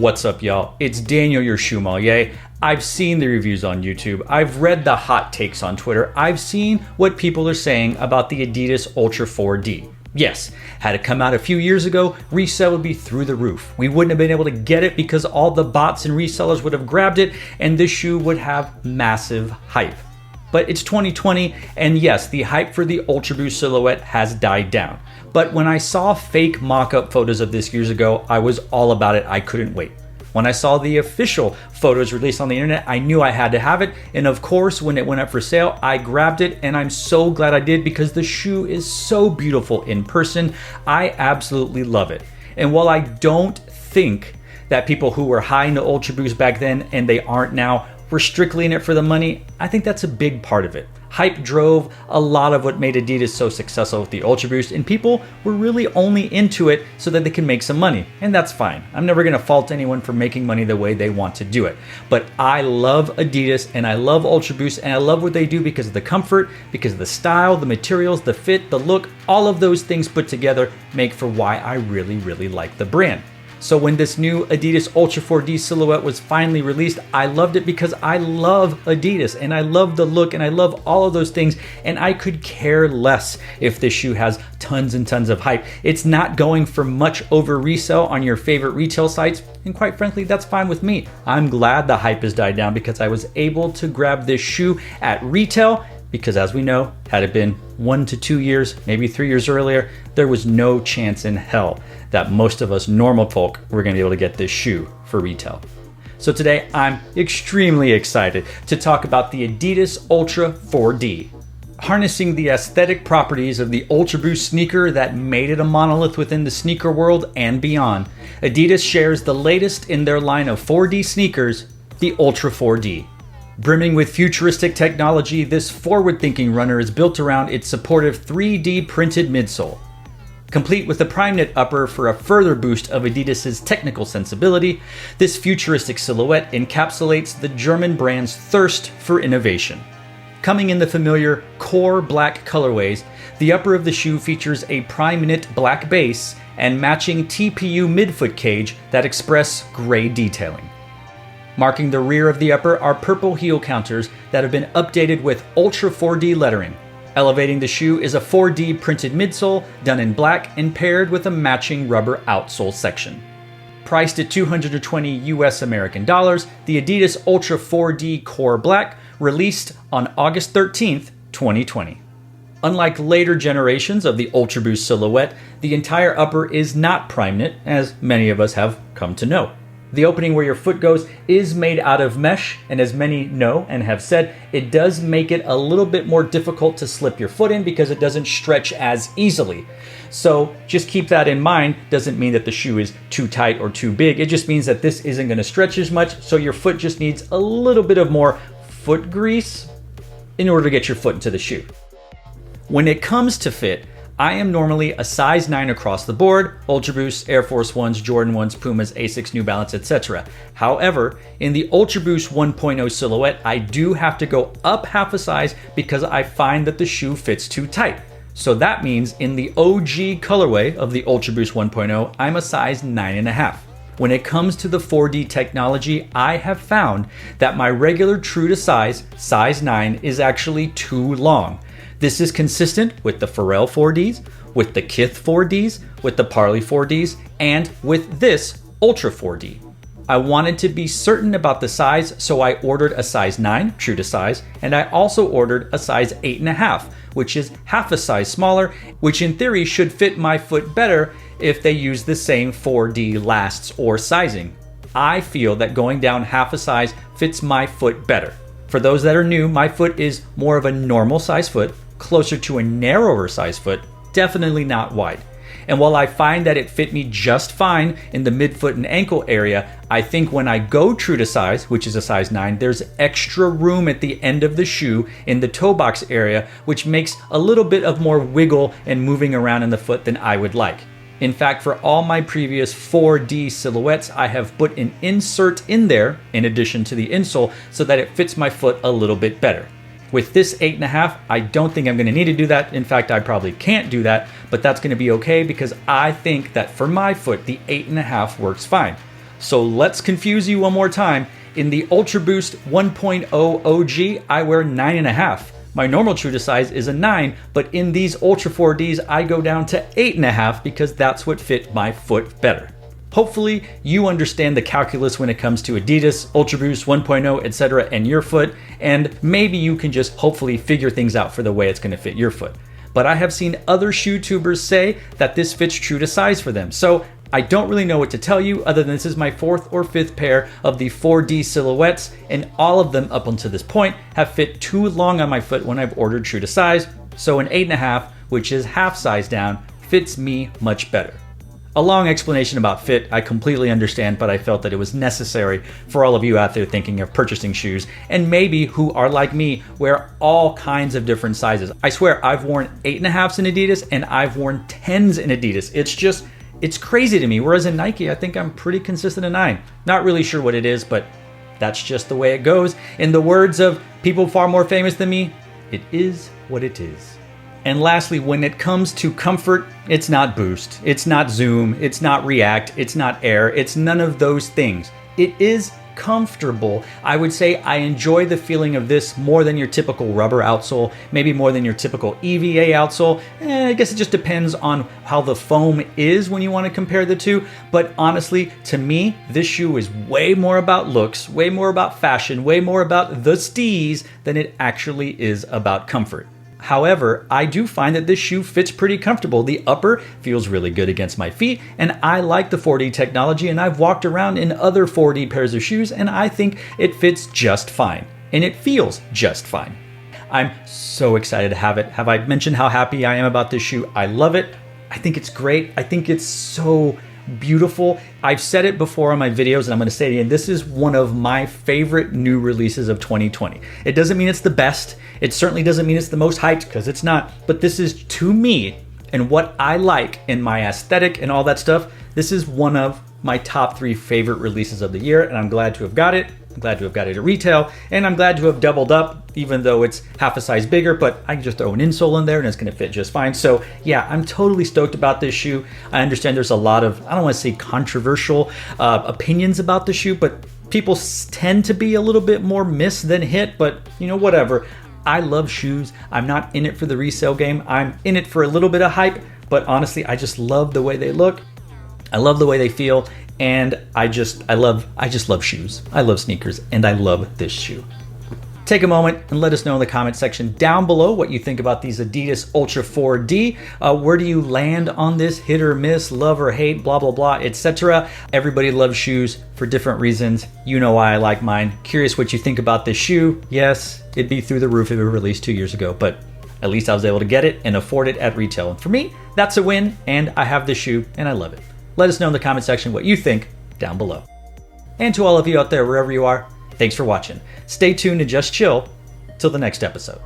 What's up, y'all? It's Daniel, your Shoemmelier. I've seen the reviews on YouTube. I've read the hot takes on Twitter. I've seen what people are saying about the Adidas Ultra4D. Yes, had it come out a few years ago, resale would be through the roof. We wouldn't have been able to get it because all the bots and resellers would have grabbed it, and this shoe would have massive hype. But it's 2020, and yes, the hype for the Ultra Boost silhouette has died down. But when I saw fake mock-up photos of this years ago, I was all about it. I couldn't wait. When I saw the official photos released on the internet, I knew I had to have it. And of course, when it went up for sale, I grabbed it, and I'm so glad I did because the shoe is so beautiful in person. I absolutely love it. And while I don't think that people who were high into Ultra Boost back then and they aren't now were strictly in it for the money, I think that's a big part of it. Hype drove a lot of what made Adidas so successful with the Ultra Boost, and people were really only into it so that they can make some money, and that's fine. I'm never gonna fault anyone for making money the way they want to do it. But I love Adidas, and I love Ultra Boost, and I love what they do because of the comfort, because of the style, the materials, the fit, the look, all of those things put together make for why I really, really like the brand. So when this new Adidas Ultra4D silhouette was finally released, I loved it because I love Adidas and I love the look and I love all of those things, and I could care less if this shoe has tons and tons of hype. It's not going for much over resale on your favorite retail sites, and quite frankly, that's fine with me. I'm glad the hype has died down because I was able to grab this shoe at retail. Because as we know, had it been 1 to 2 years, maybe 3 years earlier, there was no chance in hell that most of us normal folk were gonna be able to get this shoe for retail. So today, I'm extremely excited to talk about the Adidas Ultra4D. Harnessing the aesthetic properties of the Ultra Boost sneaker that made it a monolith within the sneaker world and beyond, Adidas shares the latest in their line of 4D sneakers, the Ultra4D. Brimming with futuristic technology, this forward-thinking runner is built around its supportive 3D printed midsole. Complete with a prime knit upper for a further boost of Adidas's technical sensibility, this futuristic silhouette encapsulates the German brand's thirst for innovation. Coming in the familiar core black colorways, the upper of the shoe features a prime knit black base and matching TPU midfoot cage that express gray detailing. Marking the rear of the upper are purple heel counters that have been updated with Ultra4D lettering. Elevating the shoe is a 4D printed midsole done in black and paired with a matching rubber outsole section. Priced at $220 US American dollars, the Adidas Ultra4D Core Black released on August 13th, 2020. Unlike later generations of the Ultra Boost silhouette, the entire upper is not prime knit, as many of us have come to know. The opening where your foot goes is made out of mesh, and as many know and have said, it does make it a little bit more difficult to slip your foot in because it doesn't stretch as easily. So just keep that in mind. Doesn't mean that the shoe is too tight or too big. It just means that this isn't going to stretch as much, so your foot just needs a little bit of more foot grease in order to get your foot into the shoe. When it comes to fit, I am normally a size 9 across the board, Ultra Boost, Air Force Ones, Jordan 1s, Pumas, Asics, New Balance, etc. However, in the Ultra Boost 1.0 silhouette, I do have to go up half a size because I find that the shoe fits too tight. So that means in the OG colorway of the Ultra Boost 1.0, I'm a size 9.5. When it comes to the 4D technology, I have found that my regular true to size 9, is actually too long. This is consistent with the Pharrell 4Ds, with the Kith 4Ds, with the Parley 4Ds, and with this Ultra 4D. I wanted to be certain about the size, so I ordered a size 9, true to size, and I also ordered a size 8.5, which is half a size smaller, which in theory should fit my foot better if they use the same 4D lasts or sizing. I feel that going down half a size fits my foot better. For those that are new, my foot is more of a normal size foot, closer to a narrower size foot, definitely not wide. And while I find that it fit me just fine in the midfoot and ankle area, I think when I go true to size, which is a size 9, there's extra room at the end of the shoe in the toe box area, which makes a little bit of more wiggle and moving around in the foot than I would like. In fact, for all my previous 4D silhouettes, I have put an insert in there in addition to the insole so that it fits my foot a little bit better. With this 8.5, I don't think I'm going to need to do that. In fact, I probably can't do that, but that's going to be okay because I think that for my foot, the 8.5 works fine. So let's confuse you one more time. In the Ultra Boost 1.0 OG, I wear 9.5. My normal true to size is a 9, but in these Ultra4Ds, I go down to 8.5 because that's what fit my foot better. Hopefully, you understand the calculus when it comes to Adidas, Ultra Boost 1.0, etc., and your foot, and maybe you can just hopefully figure things out for the way it's going to fit your foot. But I have seen other shoe tubers say that this fits true to size for them. So I don't really know what to tell you other than this is my 4th or 5th pair of the 4D silhouettes, and all of them up until this point have fit too long on my foot when I've ordered true to size. So an 8.5, which is half size down, fits me much better. A long explanation about fit, I completely understand, but I felt that it was necessary for all of you out there thinking of purchasing shoes, and maybe who are like me, wear all kinds of different sizes. I swear, I've worn 8.5s in Adidas, and I've worn 10s in Adidas. It's crazy to me, whereas in Nike, I think I'm pretty consistent at 9. Not really sure what it is, but that's just the way it goes. In the words of people far more famous than me, it is what it is. And lastly, when it comes to comfort, it's not Boost, it's not Zoom, it's not React, it's not Air, it's none of those things. It is comfortable. I would say I enjoy the feeling of this more than your typical rubber outsole, maybe more than your typical EVA outsole. I guess it just depends on how the foam is when you want to compare the two. But honestly, to me, this shoe is way more about looks, way more about fashion, way more about the steez than it actually is about comfort. However, I do find that this shoe fits pretty comfortable. The upper feels really good against my feet, and I like the 4D technology, and I've walked around in other 4D pairs of shoes, and I think it fits just fine, and it feels just fine. I'm so excited to have it. Have I mentioned how happy I am about this shoe? I love it. I think it's great. I think it's so beautiful. I've said it before on my videos, and I'm going to say it again. This is one of my favorite new releases of 2020. It doesn't mean it's the best. It certainly doesn't mean it's the most hyped, because it's not. But this is, to me, and what I like in my aesthetic and all that stuff, this is one of my top 3 favorite releases of the year, and I'm glad to have got it. I'm glad to have got it at retail, and I'm glad to have doubled up, even though it's half a size bigger, but I can just throw an insole in there and it's going to fit just fine. So yeah, I'm totally stoked about this shoe. I understand there's a lot of, I don't want to say controversial opinions about the shoe, but people tend to be a little bit more miss than hit, but you know, whatever. I love shoes. I'm not in it for the resale game. I'm in it for a little bit of hype, but honestly, I just love the way they look. I love the way they feel. And I just love shoes. I love sneakers, and I love this shoe. Take a moment and let us know in the comment section down below what you think about these Adidas Ultra4D. Where do you land on this? Hit or miss, love or hate, blah, blah, blah, etc. Everybody loves shoes for different reasons. You know why I like mine. Curious what you think about this shoe. Yes, it'd be through the roof if it were released 2 years ago, but at least I was able to get it and afford it at retail. And for me, that's a win, and I have this shoe, and I love it. Let us know in the comment section what you think down below. And to all of you out there, wherever you are, thanks for watching. Stay tuned and just chill till the next episode.